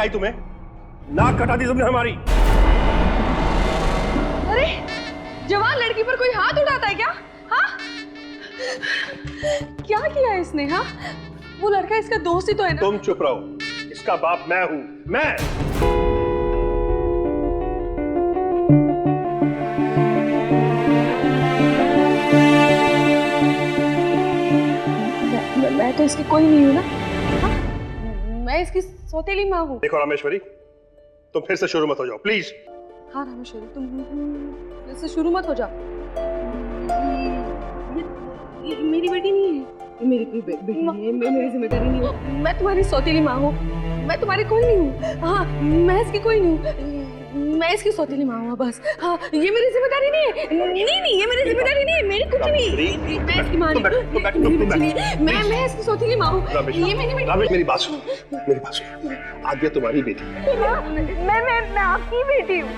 आई तुम्हें? नाक कटा दी तुमने हमारी। अरे जवान लड़की पर कोई हाथ उठाता है क्या? हाँ, क्या किया इसने? हाँ, वो लड़का इसका दोस्त ही तो है ना। तुम चुप रहो, इसका बाप मैं हूं। मैं तो इसकी कोई नहीं हूँ ना। हाँ? मैं इसकी सौतेली माँ हूँ। देखो रामेश्वरी, तुम फिर से शुरू मत हो जाओ प्लीज। हाँ रामेश्वरी, तुम फिर से शुरू मत हो जाओ। ये मेरी बेटी नहीं है। ये मेरी कोई बेटी नहीं है। मेरी जिम्मेदारी नहीं है। मैं तुम्हारी सौतेली माँ हूँ। मैं तुम्हारी कोई नहीं हूँ। हाँ, मैं इसकी कोई नहीं हूँ। मैं इसकी सौतेली माँ हूँ बस। हाँ, ये मेरी जिम्मेदारी नहीं है। नहीं, ये मेरी जिम्मेदारी नहीं है। मेरी कुछ नहीं। मैं इसकी माँ नहीं। मैं इसकी सौतेली माँ हूँ। ये मेरी बेटी। रामेश, मेरी बात सुनो, मेरी बात सुनो। आद्या तुम्हारी बेटी है। मैं आपकी बेटी हूँ।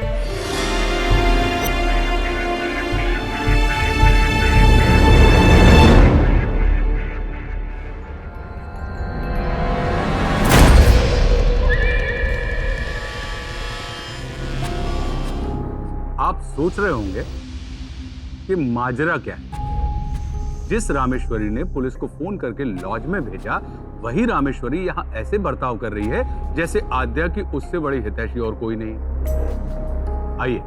आप सोच रहे होंगे कि माजरा क्या है। जिस रामेश्वरी ने पुलिस को फोन करके लॉज में भेजा, वही रामेश्वरी यहां ऐसे बर्ताव कर रही है जैसे आद्या की उससे बड़ी हितैषी और कोई नहीं। आइए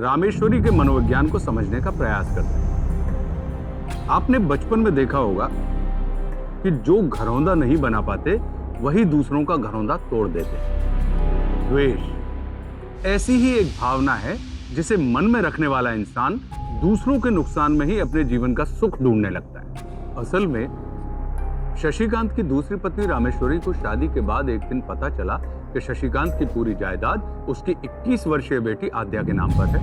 रामेश्वरी के मनोविज्ञान को समझने का प्रयास करते हैं। आपने बचपन में देखा होगा कि जो घरौंदा नहीं बना पाते वही दूसरों का घरौंदा तोड़ देते। द्वेष ऐसी ही एक भावना है जिसे मन में रखने वाला इंसान दूसरों के नुकसान में ही अपने जीवन का सुख ढूंढने लगता है। असल में शशिकांत की दूसरी पत्नी रामेश्वरी को शादी के बाद एक दिन पता चला कि शशिकांत की पूरी जायदाद उसकी 21 वर्षीय बेटी आद्या के नाम पर है।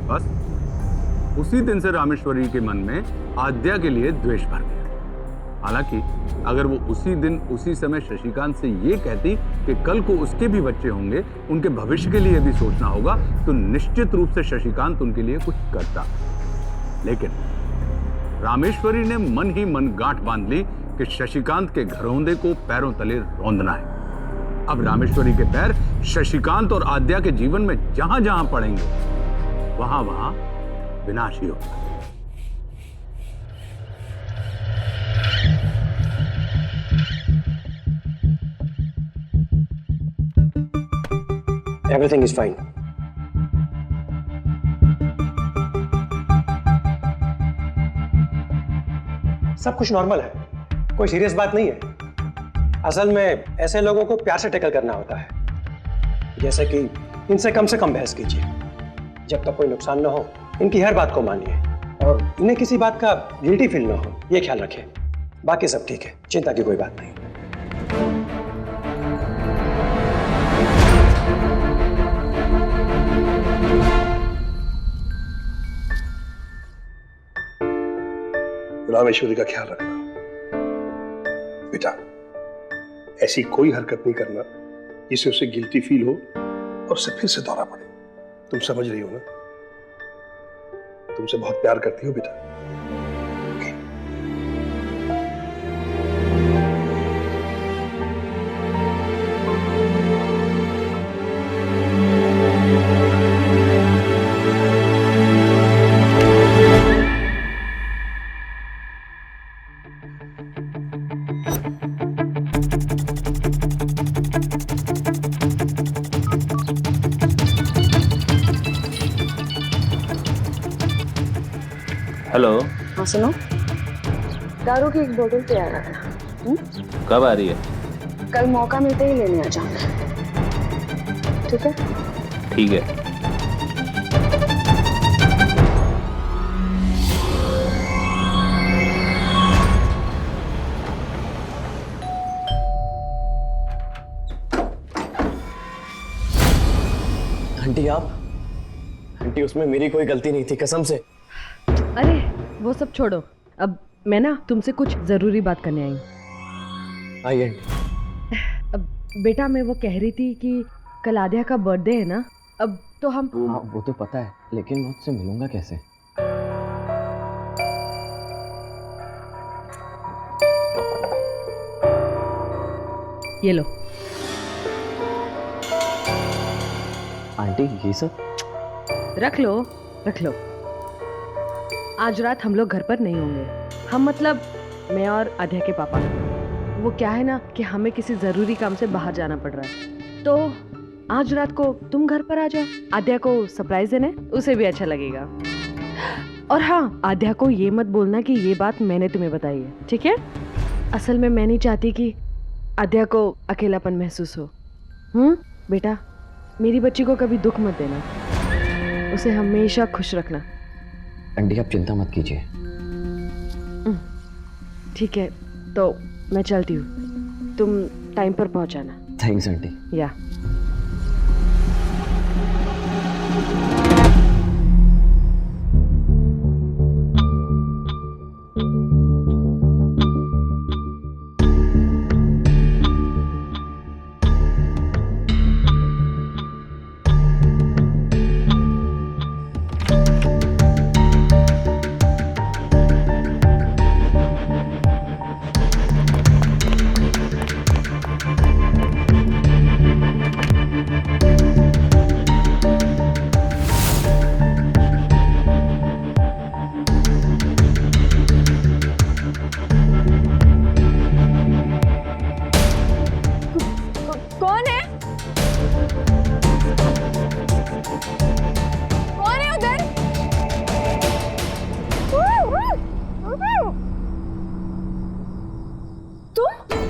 बस उसी दिन से रामेश्वरी के मन में आद्या के लिए द्वेष भर गया। हालांकि अगर वो उसी दिन उसी समय शशिकांत से ये कहती कि कल को उसके भी बच्चे होंगे, उनके भविष्य के लिए यदि सोचना होगा, तो निश्चित रूप से शशिकांत उनके लिए कुछ करता। लेकिन रामेश्वरी ने मन ही मन गांठ बांध ली कि शशिकांत के घरौंदे को पैरों तले रौंदना है। अब रामेश्वरी के पैर शशिकांत और आद्या के जीवन में जहां जहां पड़ेंगे, वहां वहां विनाश ही होगा। Everything is fine. सब कुछ नॉर्मल है, कोई सीरियस बात नहीं है। असल में ऐसे लोगों को प्यार से टैकल करना होता है। जैसे कि इनसे कम बहस कीजिए, जब तक कोई नुकसान ना हो इनकी हर बात को मानिए और इन्हें किसी बात का गिल्टी फील ना हो, ये ख्याल रखें। बाकी सब ठीक है, चिंता की कोई बात नहीं। रामेश्वरी का ख्याल रखना बेटा। ऐसी कोई हरकत नहीं करना जिससे उसे गिल्टी फील हो और उसे फिर से दौरा पड़े। तुम समझ रही हो ना? तुमसे बहुत प्यार करती हो बेटा। हेलो। हाँ सुनो, दारू की एक बोतल तैयार रखना। कब आ रही है? कल मौका मिलते ही लेने आ जाऊंगा। ठीक है? ठीक है। आंटी आप? आंटी उसमें मेरी कोई गलती नहीं थी, कसम से। अरे वो सब छोड़ो, अब मैं ना तुमसे कुछ जरूरी बात करने आई हूँ। आइए। अब बेटा मैं वो कह रही थी कि कल आद्या का बर्थडे है ना, अब तो हम। हाँ वो तो पता है, लेकिन मैं उससे मिलूंगा कैसे? ये लो। आंटी ये सब रख लो रख लो। आज रात हम लोग घर पर नहीं होंगे। हम मतलब मैं और आध्या के पापा। वो क्या है ना कि हमें किसी जरूरी काम से बाहर जाना पड़ रहा है, तो आज रात को तुम घर पर आ जाओ। आध्या को सरप्राइज देने, उसे भी अच्छा लगेगा। और हाँ, आध्या को ये मत बोलना कि ये बात मैंने तुम्हें बताई है, ठीक है? असल में मैं नहीं चाहती कि आध्या को अकेलापन महसूस हो। बेटा, मेरी बच्ची को कभी दुख मत देना, उसे हमेशा खुश रखना। आंटी आप चिंता मत कीजिए। ठीक है, तो मैं चलती हूँ, तुम टाइम पर पहुँचाना। Thanks aunty. या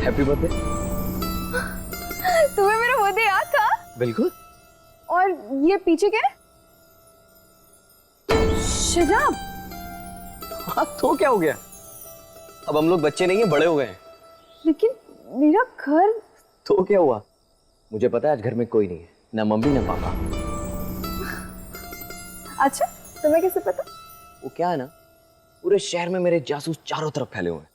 हैप्पी बर्थडे। तुम्हें मेरा बर्थडे याद था? बिल्कुल। और ये पीछे क्या है? शजाब। हाँ तो क्या हो गया, अब हम लोग बच्चे नहीं है, बड़े हो गए हैं। लेकिन मेरा घर। तो क्या हुआ, मुझे पता है आज घर में कोई नहीं है, ना मम्मी ना पापा। अच्छा, तुम्हें कैसे पता? वो क्या है ना, पूरे शहर में मेरे जासूस चारों तरफ फैले हुए हैं।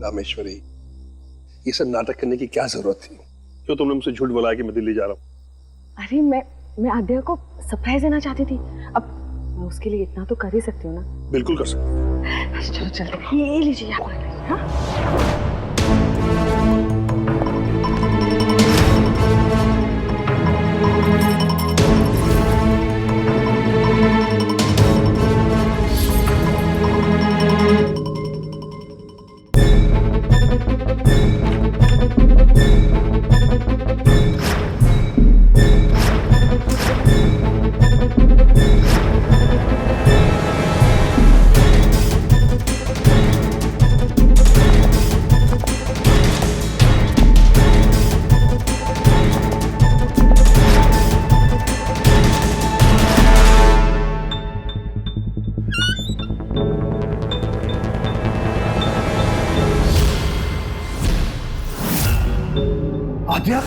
रामेश्वरी, ये सब नाटक करने की क्या जरूरत थी? क्यों तुमने मुझसे झूठ बोला कि मैं दिल्ली जा रहा हूँ? अरे मैं आद्या को सरप्राइज देना चाहती थी। अब मैं उसके लिए इतना तो कर ही सकती हूँ ना। बिल्कुल कर सकते। चलो चलते हैं। ये लीजिए आप। हाँ? आद्या,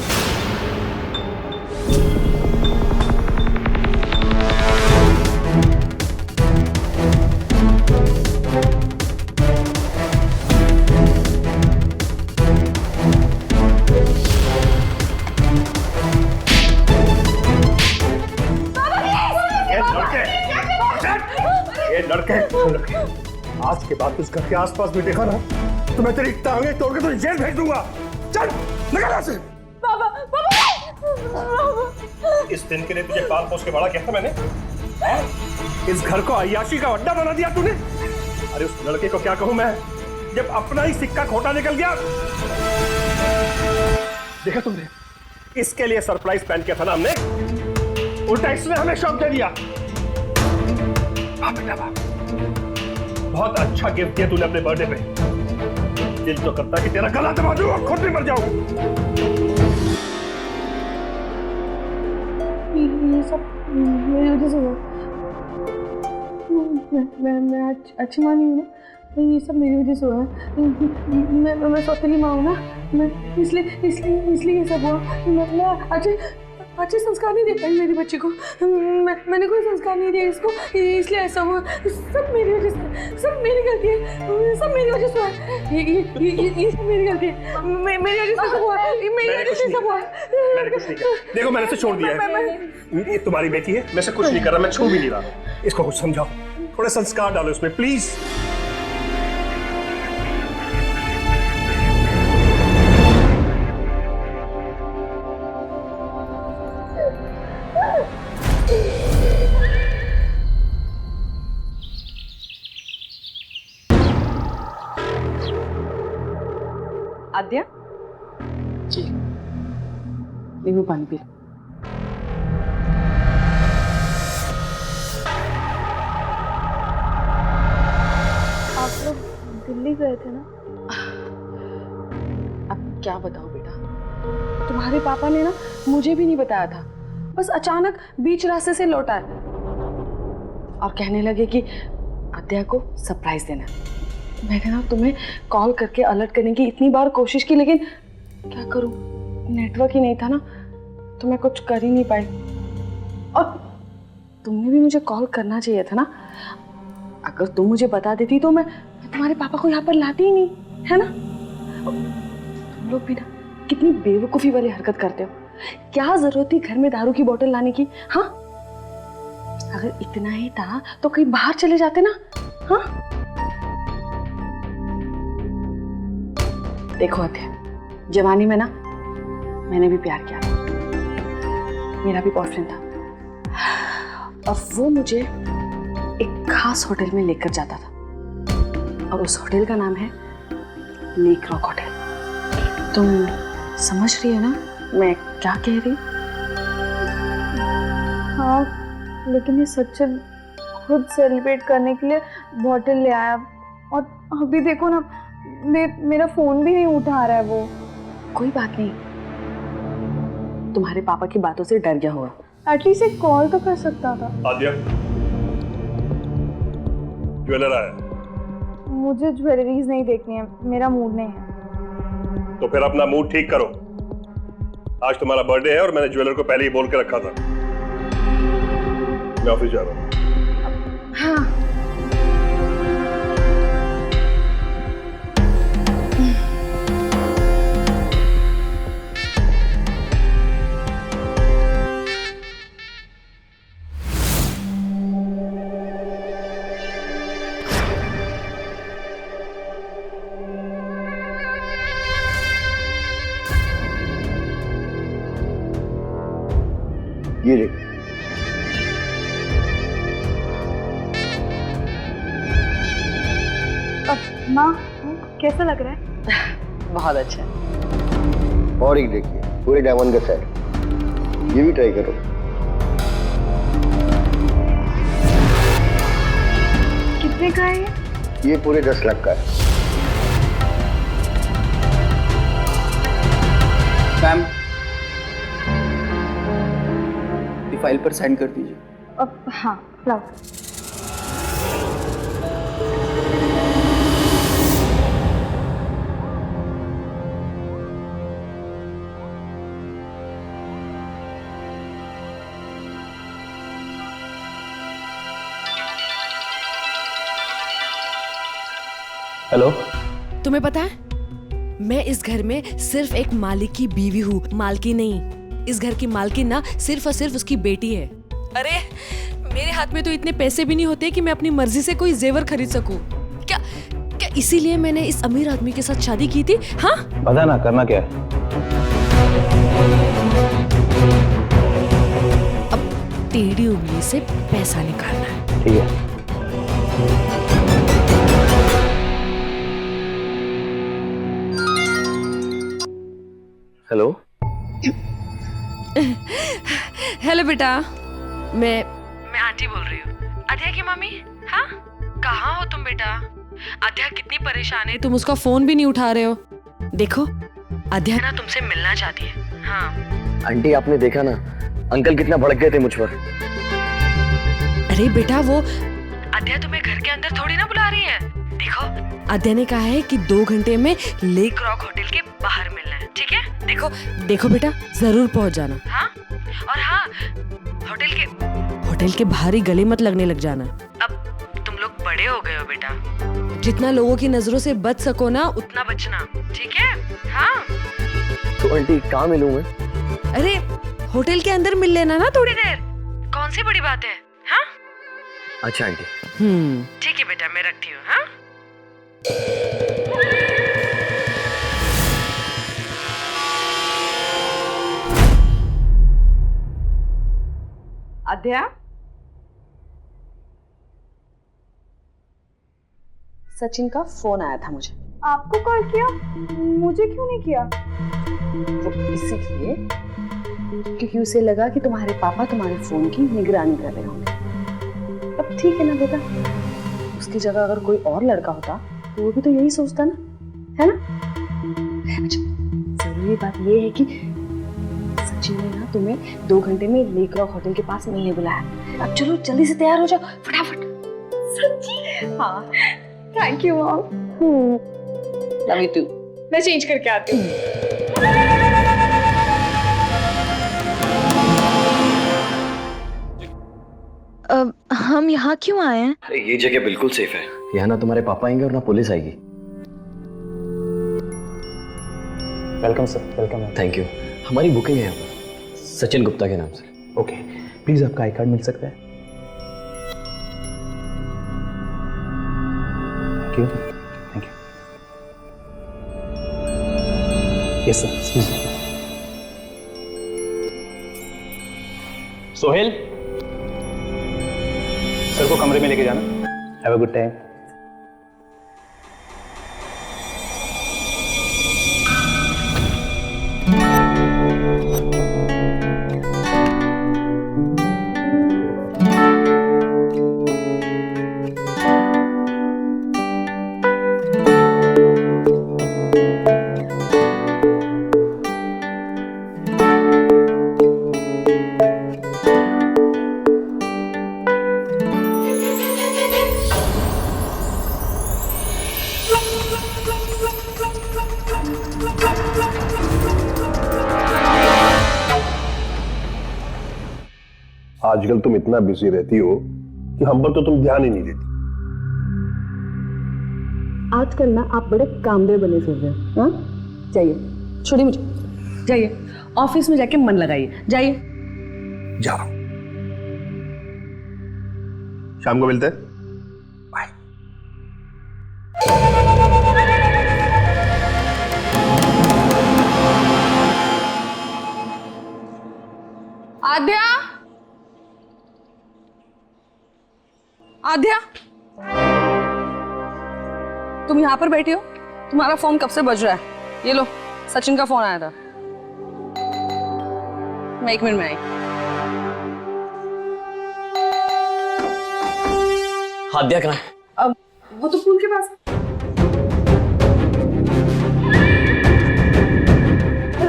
ये लड़के आज के बाद उस घर के आसपास भी देखा ना तो मैं तेरी टांगे तोड़ के तुझे जेल भेज दूंगा। चल निकल यहाँ से। पापा, इस दिन के लिए तुझे पाल पोस के बड़ा किया था मैंने। इस घर को अय्याशी का अड्डा बना दिया तूने। अरे उस लड़के को क्या कहूं मैं जब अपना ही सिक्का खोटा निकल गया। देखा तुमने, इसके लिए सरप्राइज प्लान किया था ना हमने, उल्टा इसने हमें शौक दे दिया। हाँ बेटा वाह, बहुत अच्छा गिफ्ट दिया तूने अपने बर्थडे पे। दिल तो करता कि तेरा गला दबा दूं और खुद भी मर जाऊं। ये सब मेरी वजह से हुआ। मैं अच्छी माँ नहीं हूँ ना, ये सब मेरी वजह से हुआ है। मैं सौतेली माँ हूँ ना, मैं इसलिए ये सब हुआ। मैं अच्छे संस्कार नहीं दे पाई मेरी बच्ची को। मैंने कोई संस्कार नहीं दिया इसको, इसलिए ऐसा हुआ। सब मेरी वजह से, सब मेरी गलती है, सब मेरी वजह से हुआ। ये सब मेरी गलती है, मेरी वजह से सब हुआ, मेरी वजह से सब हुआ। मैंने कुछ नहीं किया। देखो मैंने इसे छोड़ दिया है। ये तुम्हारी बेटी है, मैं इसे कुछ नहीं कर रहा, मैं छू भी नहीं रहा। इसको कुछ समझाओ, थोड़े संस्कार डालो इसमें प्लीज। आद्या जी नींबू पानी पी लो। आप लोग दिल्ली गए थे ना? अब क्या बताऊं बेटा, तुम्हारे पापा ने ना मुझे भी नहीं बताया था, बस अचानक बीच रास्ते से लौटा और कहने लगे कि आद्या को सरप्राइज देना। मैंने ना तुम्हें कॉल करके अलर्ट करने की इतनी बार कोशिश की, लेकिन क्या करूं, नेटवर्क ही नहीं था ना, तो मैं कुछ कर ही नहीं पाई। और तुमने भी मुझे कॉल करना चाहिए था ना, अगर तुम मुझे बता देती तो मैं तुम्हारे पापा को यहाँ पर लाती ही नहीं, है ना। तुम लोग भी ना कितनी बेवकूफ़ी वाली हरकत करते हो। क्या जरूरत थी घर में दारू की बोतल लाने की? हाँ, अगर इतना ही था तो कहीं बाहर चले जाते ना। हाँ, देखो अध्याय, जवानी में ना मैंने भी प्यार किया, मेरा भी बॉयफ्रेंड था, और वो मुझे एक खास होटल में लेकर जाता था, और उस होटल का नाम है लेक रॉक होटल। तुम समझ रही हो ना मैं क्या कह रही? हाँ, लेकिन ये सच्चे खुद सेलिब्रेट करने के लिए बॉटल ले आया, और अभी देखो ना मेरा फोन भी नहीं उठा रहा है वो। कोई बात नहीं, तुम्हारे पापा की बातों से डर गया होगा। एटलीस्ट एक कॉल तो कर सकता था। आद्या, ज्वेलर आया। मुझे ज्वेलरीज नहीं देखनी है, मेरा मूड नहीं है। तो फिर अपना मूड ठीक करो। आज तुम्हारा बर्थडे है और मैंने ज्वेलर को पहले ही बोल के रखा था। मैं ऑफिस जा रहा हूँ। हाँ, ये देख, माँ कैसा लग रहा है? बहुत अच्छा है। और एक देखिए, पूरे डायमंड का सेट, ये भी ट्राई करो। कितने का है ये पूरे 10 लाख का है। मैम, फाइल पर साइन कर दीजिए। अब हाँ, लाओ। हेलो, तुम्हें पता है मैं इस घर में सिर्फ एक मालिक की बीवी हूँ, मालकी नहीं। इस घर की मालकिन ना सिर्फ और सिर्फ उसकी बेटी है। अरे मेरे हाथ में तो इतने पैसे भी नहीं होते कि मैं अपनी मर्जी से कोई जेवर खरीद सकूं। क्या क्या इसीलिए मैंने इस अमीर आदमी के साथ शादी की थी? हाँ, बता ना, करना क्या है? अब टेढ़ी उंगली से पैसा निकालना है। ठीक है। हेलो, हेलो बेटा, मैं आंटी बोल रही हूँ, अध्या की मम्मी। हाँ, कहाँ हो तुम बेटा? अध्या कितनी परेशान है, तुम उसका फोन भी नहीं उठा रहे हो। देखो, अध्या ना तुमसे मिलना चाहती है। हाँ आंटी आपने देखा ना, अंकल कितना भड़क गए थे मुझ पर। अरे बेटा वो अद्या तुम्हें घर के अंदर थोड़ी ना बुला रही है। देखो अद्या ने कहा है कि 2 घंटे में लेक रॉक होटल के बाहर मिलना है, ठीक है? देखो देखो बेटा जरूर पहुंच जाना। हाँ और हाँ होटल के बाहर ही गले मत लगने लग जाना। अब तुम लोग बड़े हो गए हो बेटा, जितना लोगों की नजरों से बच सको ना उतना बचना, ठीक है? हाँ तो आंटी कहाँ मिलूं मैं? अरे होटल के अंदर मिल लेना ना थोड़ी देर, कौन सी बड़ी बात है। हाँ अच्छा आंटी। ठीक है बेटा मैं रखती हूँ। हाँ अद्या, सचिन का फोन आया था मुझे। आपको कॉल किया, मुझे क्यों नहीं किया? वो इसीलिए क्योंकि उसे लगा कि तुम्हारे पापा तुम्हारे फोन की निगरानी कर रहे होंगे। अब ठीक है ना बेटा, उसकी जगह अगर कोई और लड़का होता तो वो भी तो यही सोचता ना, है ना? अच्छा जरूरी बात ये है कि सचिन ने ना तुम्हें 2 घंटे में लेक रॉक होटल के पास मिलने बुलाया। अब चलो जल्दी से तैयार हो जाओ फटाफट। सच्ची? हाँ thank you mom. Love you too. मैं चेंज करके आती हूँ। हम यहाँ क्यों आए हैं? अरे ये जगह बिल्कुल सेफ है, यहाँ ना तुम्हारे पापा आएंगे और ना पुलिस आएगी। Welcome sir, welcome. Thank you. हमारी बुकिंग है यहाँ पर सचिन गुप्ता के नाम से। ओके, प्लीज आपका आई कार्ड मिल सकता है? Thank you, thank you. Yes sir, excuse me. Sohail, sir को कमरे में लेके जाना। Have a good time. आजकल तुम इतना बिजी रहती हो कि हम पर तो तुम ध्यान ही नहीं देती। आजकल ना आप बड़े कामदेव बने फिर रहे हो। हाँ जाइए, छोड़िए मुझे, जाइए ऑफिस में जाके मन लगाइए, जाइए। जाओ, शाम को मिलते हैं। बाय। आद्या, आद्या, तुम यहाँ पर बैठी हो? तुम्हारा फोन कब से बज रहा है? ये लो, सचिन का फोन आया था। मैं 1 मिनट में आई। आद्या कहाँ है? अब वो तो पुल के पास।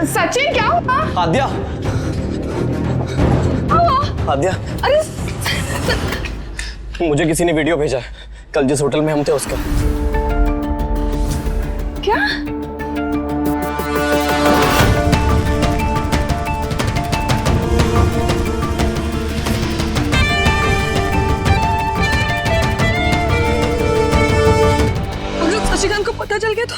सचिन क्या हुआ? आद्या, आद्या, अरे मुझे किसी ने वीडियो भेजा है, कल जिस होटल में हम थे उसका। क्या? अगर शशिकांत को पता चल गया तो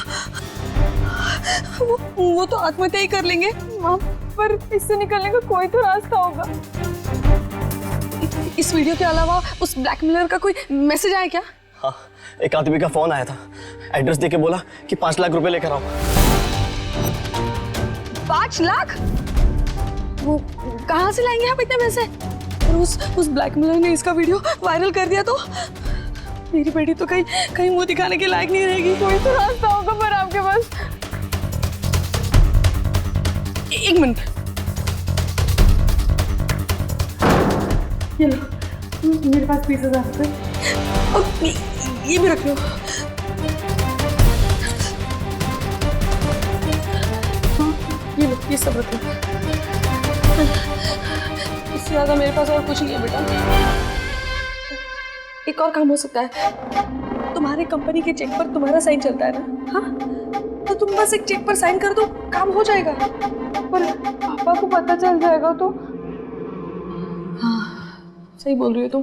वो तो आत्महत्या ही कर लेंगे। वहाँ पर इससे निकलने का कोई तो रास्ता होगा। इस वीडियो के अलावा उस ब्लैकमेलर का कोई मैसेज आया क्या? हाँ, एक आदमी का फोन आया था, एड्रेस देके बोला कि 5 लाख रुपए लेकर आओ। 5 लाख? वो कहाँ से लाएंगे आप इतने पैसे? और उस ब्लैकमेलर ने इसका वीडियो वायरल कर दिया तो मेरी बेटी तो कहीं मुंह दिखाने के लायक नहीं रहेगी। कोई तो रास्ता होगा पर आपके पास। 1 मिनट, ये लो, मेरे पास 20,000 रुपए और ये भी रख लो। ये लो, ये सब रख लो। इससे ज्यादा मेरे पास और कुछ नहीं है बेटा। एक और काम हो सकता है, तुम्हारे कंपनी के चेक पर तुम्हारा साइन चलता है ना? हाँ, तो तुम बस एक चेक पर साइन कर दो, काम हो जाएगा। पर पापा को पता चल जाएगा तो? हाँ सही बोल रही हो तुम।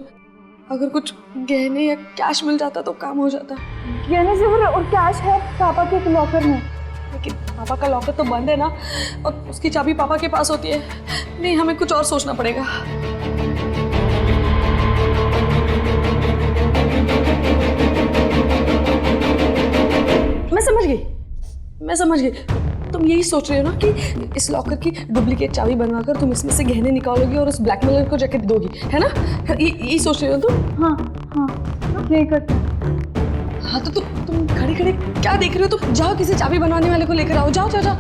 अगर कुछ गहने या कैश मिल जाता तो काम हो जाता। गहने जेवर और कैश है पापा के लॉकर में, लेकिन पापा का लॉकर तो बंद है ना, और उसकी चाबी पापा के पास होती है। नहीं, हमें कुछ और सोचना पड़ेगा। मैं समझ गई। तुम यही सोच रहे हो ना कि इस लॉकर की डुप्लीकेट चाबी बनवाकर तुम इसमें से गहने निकालोगी और उस ब्लैकमेलर को जाके दोगी, है ना? यही सोच रहे हो तुम? हाँ यही करते हैं। हाँ तो तुम खड़े खड़े क्या देख रहे हो? तुम जाओ, किसी चाबी बनवाने वाले को लेकर आओ। जाओ जाओ जाओ।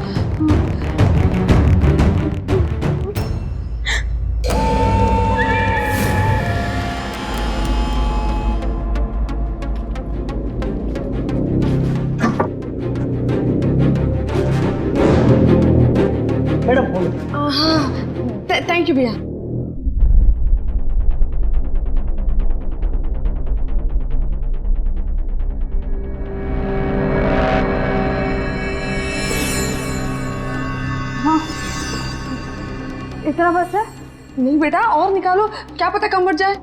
Madam phone. हाँ थैंक यू भैया। इतना बस है? नहीं बेटा, और निकालो, क्या पता कम बढ़ जाए।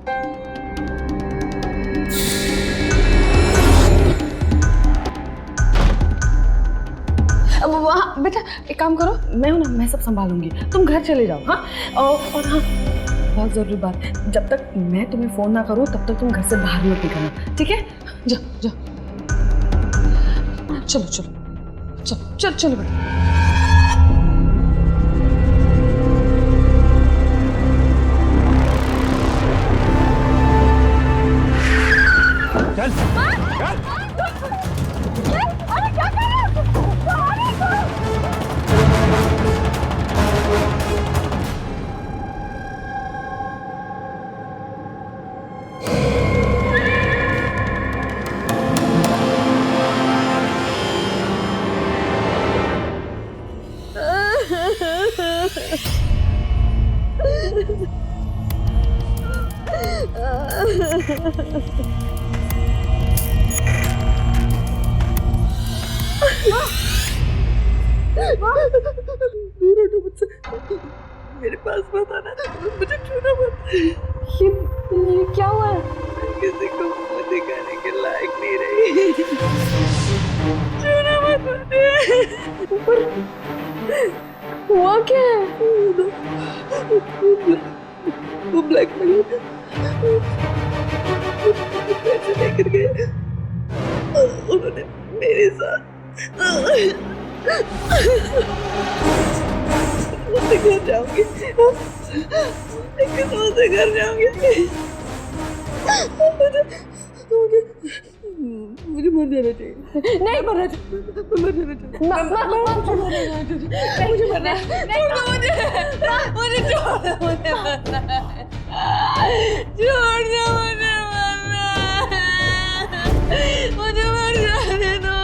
अब वहाँ बेटा एक काम करो, मैं हूँ ना, मैं सब संभालूंगी, तुम घर चले जाओ। हाँ और हाँ, बहुत जरूरी बात, जब तक मैं तुम्हें फोन ना करूँ तब तक तुम घर से बाहर मत निकलना, ठीक है? जाओ जाओ, चलो चलो चलो चलो चलो बेटा। चल चल। अरे क्या कर रहे हो? मेरे पास मत आना, मुझे छूना मत। ये क्या हुआ है? किसी को मुंह दिखाने के लायक नहीं रही। छूना मत मुझे। हुआ क्या है? वो ब्लैकमेलर पैसे लेकर गए, उन्होंने मेरे साथ उससे घर जाऊंगी, उससे घर जाऊंगी। मुझे मर जाना चाहिए। नहीं मरना चाहिए, मर जाना चाहिए। मुझे मरना है, मुझे छोड़ दो, मुझे मरना है, छोड़ दो, मुझे मर जाने दो।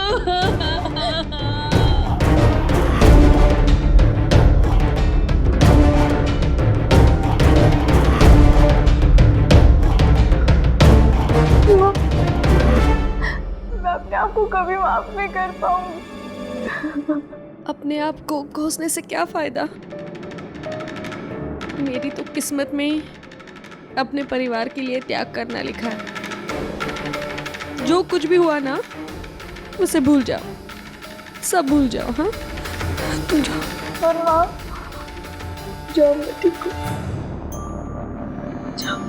मैं अपने आप को कभी माफ नहीं कर पाऊंगी। अपने आप को कोसने से क्या फायदा? मेरी तो किस्मत में ही अपने परिवार के लिए त्याग करना लिखा है। जो कुछ भी हुआ ना, उसे भूल जाओ, सब भूल जाओ। हाँ, तुम जाओ। और माँ, जाओ, मैं ठीक हूँ, जाओ।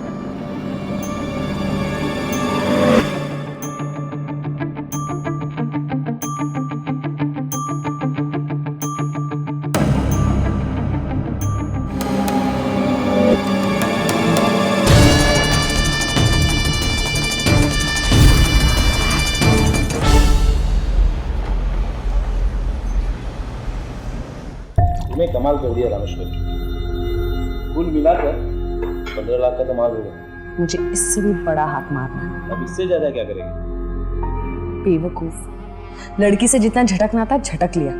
तुमने कमाल कर दिया रामेश्वर, कुल मिलाकर 15 लाख का तो माल होगा। मुझे इससे भी बड़ा हाथ मारना है। अब इससे ज्यादा क्या करेंगे? बेवकूफ, लड़की से जितना झटकना था झटक लिया,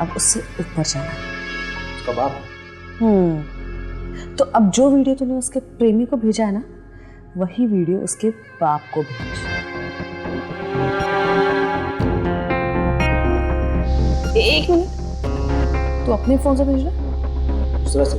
अब उससे ऊपर जाना है। उसका बाप? तो अब जो वीडियो तूने उसके प्रेमी को भेजा है ना, वही वीडियो उसके बाप को भेज। एक मिनट, तू अपने फोन से भेज रहा? दूसरा से।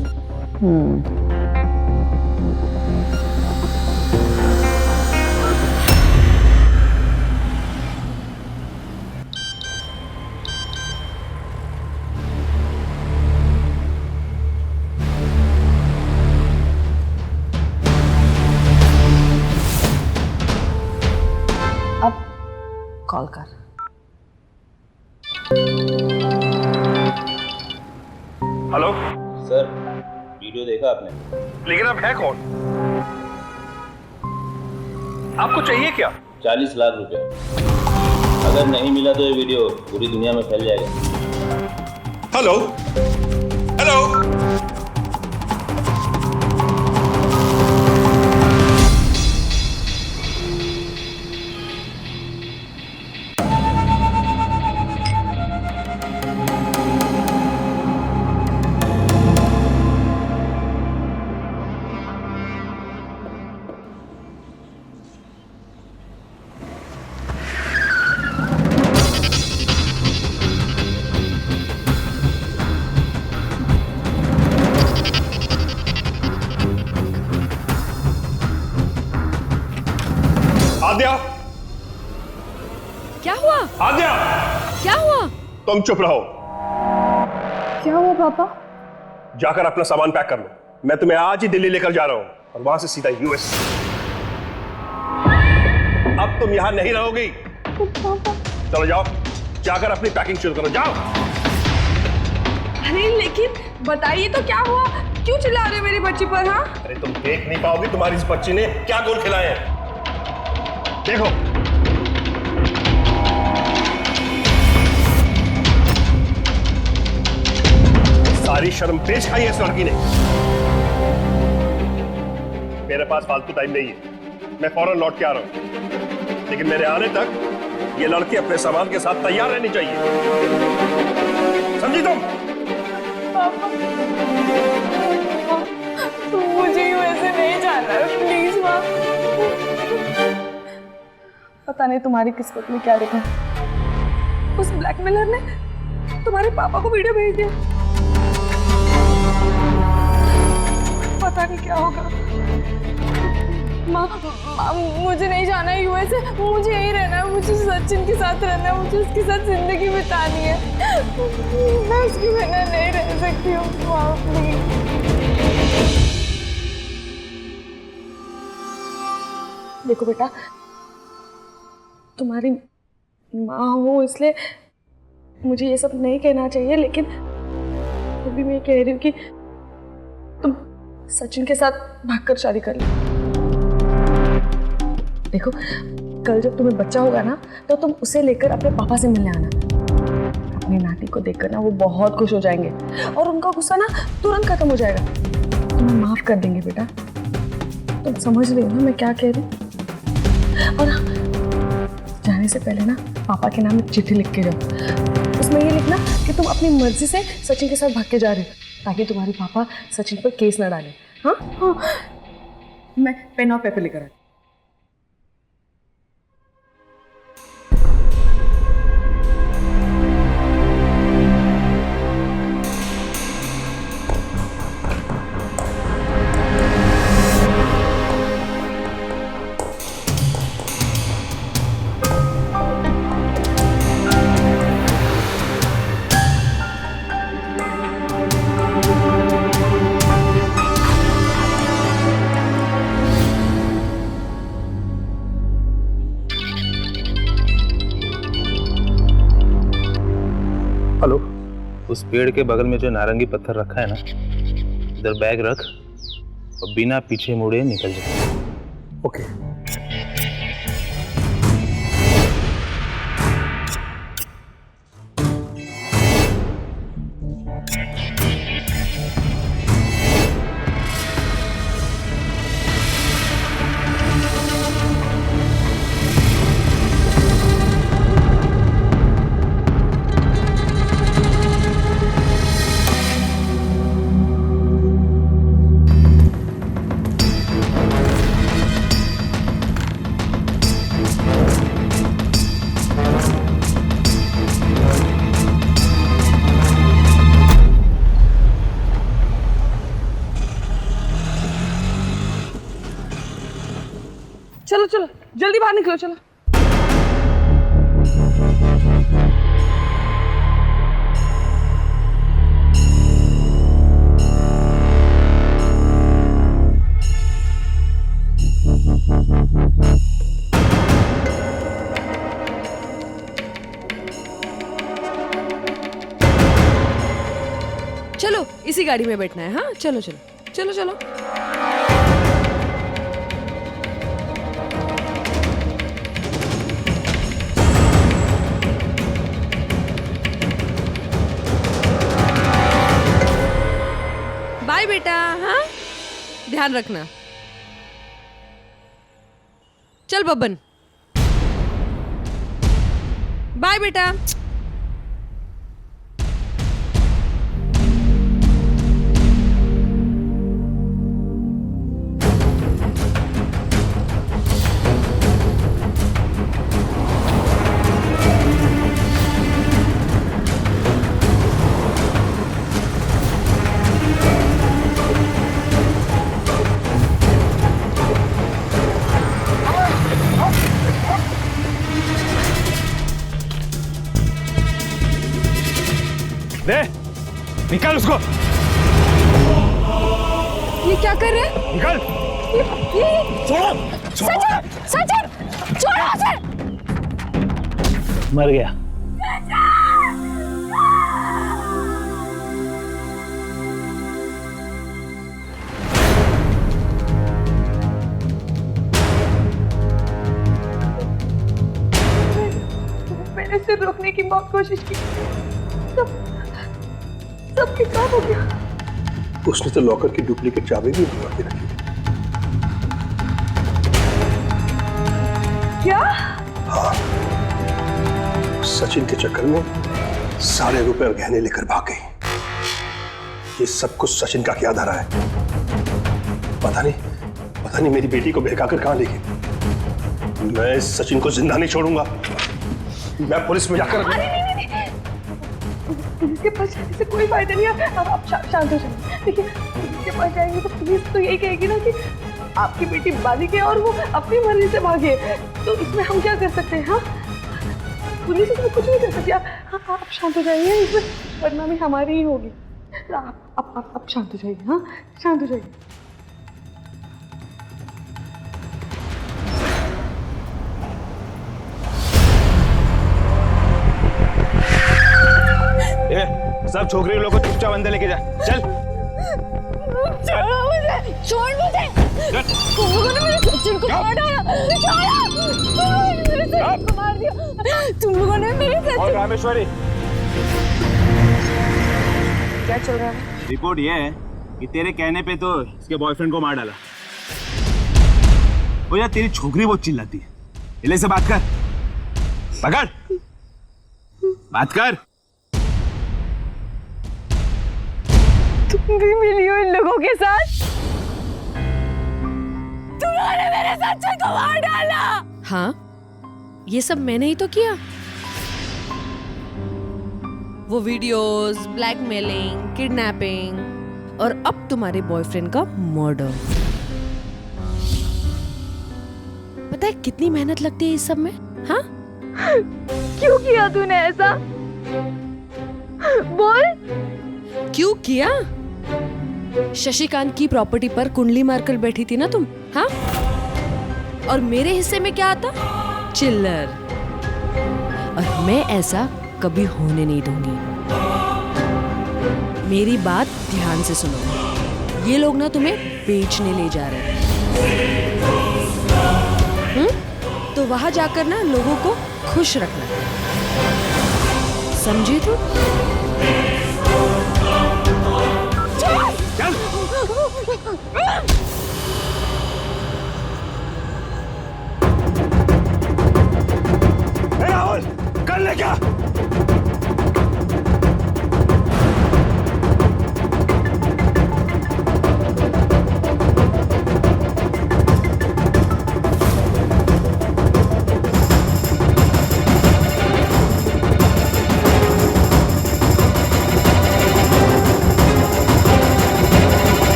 अब कॉल कर। हेलो सर, वीडियो देखा आपने? लेकिन आप है कौन? आपको चाहिए क्या? 40 लाख रुपए। अगर नहीं मिला तो ये वीडियो पूरी दुनिया में फैल जाएगा। हेलो हेलो, आद्या, क्या हुआ? आद्या, क्या हुआ? तुम चुप रहो। क्या हुआ पापा? जाकर अपना सामान पैक कर लो। मैं तुम्हें आज ही दिल्ली लेकर जा रहा हूं और वहां से सीधा यूएस। अब तुम यहां नहीं रहोगी। चलो जाओ, जाकर अपनी पैकिंग शुरू करो, जाओ। अरे लेकिन बताइए तो क्या हुआ? क्यों चिल्ला रहे हो मेरी बच्ची पर? हाँ, अरे तुम देख नहीं पाओगी तुम्हारी इस बच्ची ने क्या गोल खिलाए हैं। देखो, सारी शर्म पेश खाई है इस लड़की ने। मेरे पास फालतू टाइम नहीं है, मैं फौरन लौट के आ रहा हूं, लेकिन मेरे आने तक ये लड़की अपने सामान के साथ तैयार रहनी चाहिए, समझी तुम? तुम मुझे यूएसए नहीं जाना है, प्लीज माँ। पता नहीं तुम्हारी किस्मत में क्या लिखा। उस ब्लैकमेलर ने तुम्हारे पापा को वीडियो भेज दिया। पता नहीं क्या होगा। माँ, मुझे नहीं जाना है यूएसए, मुझे यहीं रहना है, मुझे सचिन के साथ रहना है, मुझे उसके साथ जिंदगी बितानी है। मैं उसके बिना नहीं रह सकती हूँ माँ, प्लीज। देखो बेटा, तुम्हारी माँ हो इसलिए मुझे ये सब नहीं कहना चाहिए, लेकिन फिर भी मैं कह रही हूँ कि तुम सचिन के साथ भागकर शादी कर लो। देखो, कल जब तुम्हें बच्चा होगा ना, तो तुम उसे लेकर अपने पापा से मिलने आना। अपनी नाती को देखकर ना वो बहुत खुश हो जाएंगे और उनका गुस्सा ना तुरंत खत्म हो जाएगा। तुम्हें माफ कर देंगे बेटा। तुम समझ रही हो ना मैं क्या कह रही हूँ? और जाने से पहले ना पापा के नाम एक चिट्ठी लिख के जाओ। उसमें ये लिखना कि तुम अपनी मर्जी से सचिन के साथ भाग के जा रहे हो, ताकि तुम्हारे पापा सचिन पर केस न डालें। हाँ हाँ, मैं पेन और पेपर लेकर आती। हेलो, उस पेड़ के बगल में जो नारंगी पत्थर रखा है ना, इधर बैग रख और बिना पीछे मुड़े निकल जा। ओके। चलो चलो जल्दी बाहर निकलो चलो। चलो इसी गाड़ी में बैठना है। हाँ चलो चलो चलो चलो। बाय बेटा। हाँ ध्यान रखना। चल बब्बन। बाय बेटा। दे, निकाल उसको। ये क्या कर रहे हैं? निकाल। छोड़ो, छोड़ो। सचिन छोड़ो उसे। मर गया। मैंने उसे रोकने की बहुत कोशिश की, सब बेकार हो गया। उसने तो लॉकर की डुप्लीकेट चाबी भी उठा के रखी। क्या? हाँ, सचिन के चक्कर में सारे रुपए और गहने लेकर भाग गई। ये सब कुछ सचिन का क्या धरा है? पता नहीं मेरी बेटी को बहकाकर कहां ले गई। मैं सचिन को जिंदा नहीं छोड़ूंगा। मैं पुलिस में जाकर पुलिस के पास जाने से कोई फायदा नहीं है। अब आप शांत हो जाइए। देखिए पुलिस के पास जाएंगे तो पुलिस तो यही कहेगी ना कि आपकी बेटी बालिग है और वो अपनी मर्जी से भागे। तो इसमें हम क्या कर सकते हैं? हाँ पुलिस इसमें कुछ नहीं कर सकती। आप शांत हो जाइए, इसमें बदनामी हमारी ही होगी। आप शांत हो जाइए। हाँ शांत हो जाइए। सब छोकरी लोगों को चुपचाप अंदर लेके जा। चल छोड़ो मुझे, छोड़ मुझे। तुम लोगों ने मेरे सचिन को मार डाला। मेरे सचिन को मार दिया। तुम लोगों ने मेरे सचिन। और रामेश्वरी, क्या चल रहा है? रिपोर्ट ये है कि तेरे कहने पे तो इसके बॉयफ्रेंड को मार डाला। ओ यार तेरी छोकरी बहुत चिल्लाती है। इले से बात कर। पकड़, बात कर। तुम भी मिली हो इन लोगों के साथ? तुमने मेरे सचिन को मार डाला। हाँ ये सब मैंने ही तो किया। वो वीडियोस, ब्लैकमेलिंग, किडनैपिंग और अब तुम्हारे बॉयफ्रेंड का मर्डर। पता है कितनी मेहनत लगती है इस सब में? हाँ क्यों किया तूने ऐसा? बोल। क्यों किया? शशिकांत की प्रॉपर्टी पर कुंडली मारकर बैठी थी ना तुम। हाँ और मेरे हिस्से में क्या आता? चिल्लर। और मैं ऐसा कभी होने नहीं दूंगी। मेरी बात ध्यान से सुनो। ये लोग ना तुम्हें बेचने ले जा रहे हैं। तो वहां जाकर ना लोगों को खुश रखना, समझी तू? राहुल कर ले क्या?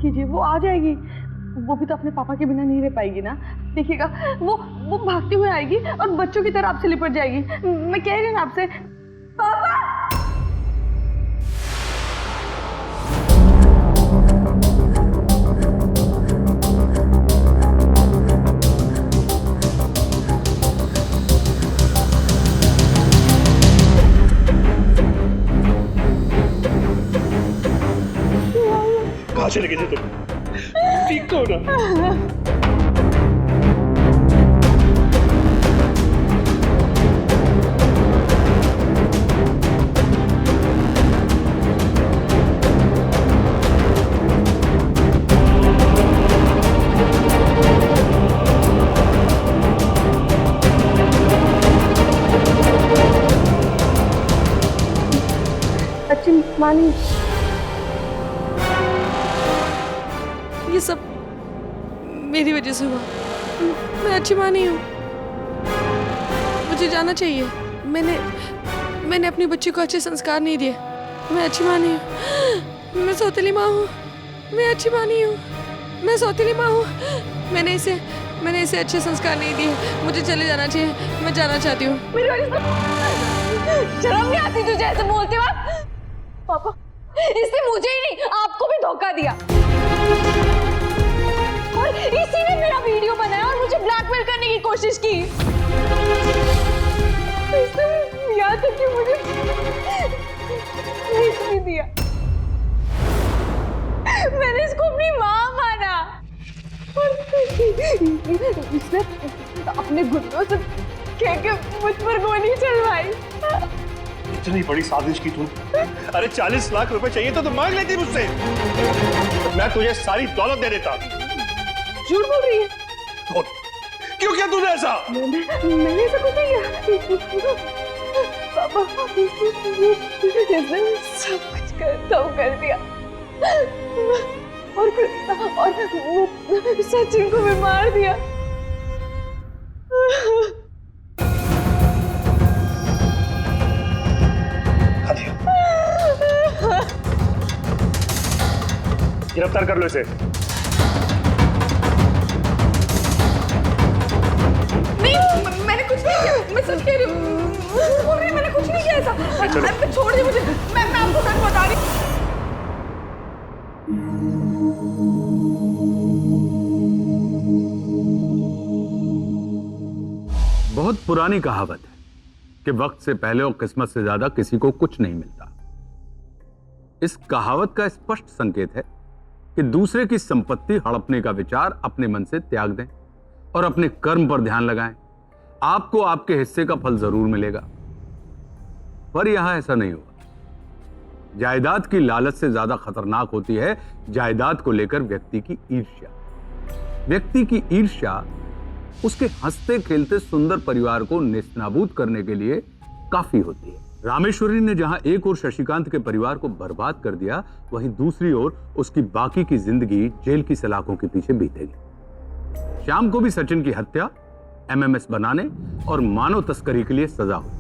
कीजिए, वो आ जाएगी। वो भी तो अपने पापा के बिना नहीं रह पाएगी ना। देखिएगा वो भागती हुई आएगी और बच्चों की तरह आपसे लिपट जाएगी। मैं कह रही हूँ ना आपसे, पापा। कहाँ चले गए थे तुम? ठीक तो हो ना? अच्छी मानी, ये सब मेरी वजह से हुआ। मैं अच्छी माँ नहीं हूँ, मुझे जाना चाहिए। मैंने अपनी बच्ची को अच्छे संस्कार नहीं दिए। मैं अच्छी माँ नहीं हूँ, मैं सौतेली माँ हूँ। मैं अच्छी माँ नहीं हूँ, मैं सौतेली माँ हूँ। मैंने इसे अच्छे संस्कार नहीं दिए। मुझे चले जाना चाहिए, मैं जाना चाहती हूँ। शर्म नहीं आती तुझे ऐसे बोलते वक्त? पापा, इसने मुझे ही नहीं आपको भी धोखा दिया और इसी ने मेरा वीडियो बनाया और मुझे ब्लैकमेल करने की कोशिश की। इसने यहाँ तक कि मुझे नहीं दिया। मैंने इसको अपनी माँ माना और इसने अपने घुटनों से कह के मुझ पर गोली चलवाई। इतनी बड़ी साजिश की तू। अरे 40 लाख रुपए चाहिए तो मांग लेती मुझसे, मैं तुझे सारी दौलत दे देता। झूठ बोल रही है। बोल, क्यों किया तूने ऐसा? मैंने ऐसा कुछ नहीं किया पापा। इसने सब कुछ कर दिया और वो सचिन को भी मार दिया। गिरफ्तार कर लो इसे। नहीं, मैंने कुछ नहीं किया। मैं सच कह रही हूँ। बोल रही मैंने कुछ नहीं किया ऐसा। छोड़ दे मुझे। मैं आपको सच बता रही हूँ। बहुत पुरानी कहावत है कि वक्त से पहले और किस्मत से ज्यादा किसी को कुछ नहीं मिलता। इस कहावत का स्पष्ट संकेत है कि दूसरे की संपत्ति हड़पने का विचार अपने मन से त्याग दें और अपने कर्म पर ध्यान लगाएं। आपको आपके हिस्से का फल जरूर मिलेगा। पर यहां ऐसा नहीं हुआ। जायदाद की लालच से ज्यादा खतरनाक होती है जायदाद को लेकर व्यक्ति की ईर्ष्या। व्यक्ति की ईर्ष्या उसके हंसते खेलते सुंदर परिवार को नेस्तनाबूद करने के लिए काफी होती है। रामेश्वरी ने जहां एक ओर शशिकांत के परिवार को बर्बाद कर दिया, वहीं दूसरी ओर उसकी बाकी की जिंदगी जेल की सलाखों के पीछे बीतेगी। श्याम को भी सचिन की हत्या, एमएमएस बनाने और मानव तस्करी के लिए सजा हुई।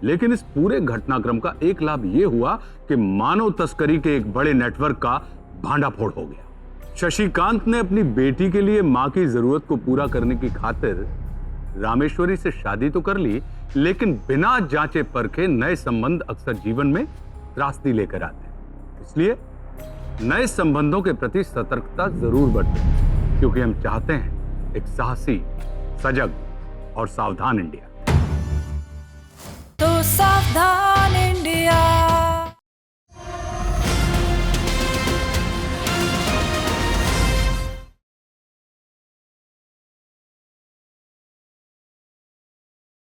लेकिन इस पूरे घटनाक्रम का एक लाभ यह हुआ कि मानव तस्करी के एक बड़े नेटवर्क का भांडाफोड़ हो गया। शशिकांत ने अपनी बेटी के लिए मां की जरूरत को पूरा करने की खातिर रामेश्वरी से शादी तो कर ली, लेकिन बिना जांचे परखे नए संबंध अक्सर जीवन में त्रासदी लेकर आते हैं। इसलिए नए संबंधों के प्रति सतर्कता जरूर बरतें, क्योंकि हम चाहते हैं एक साहसी, सजग और सावधान इंडिया। तो सावधान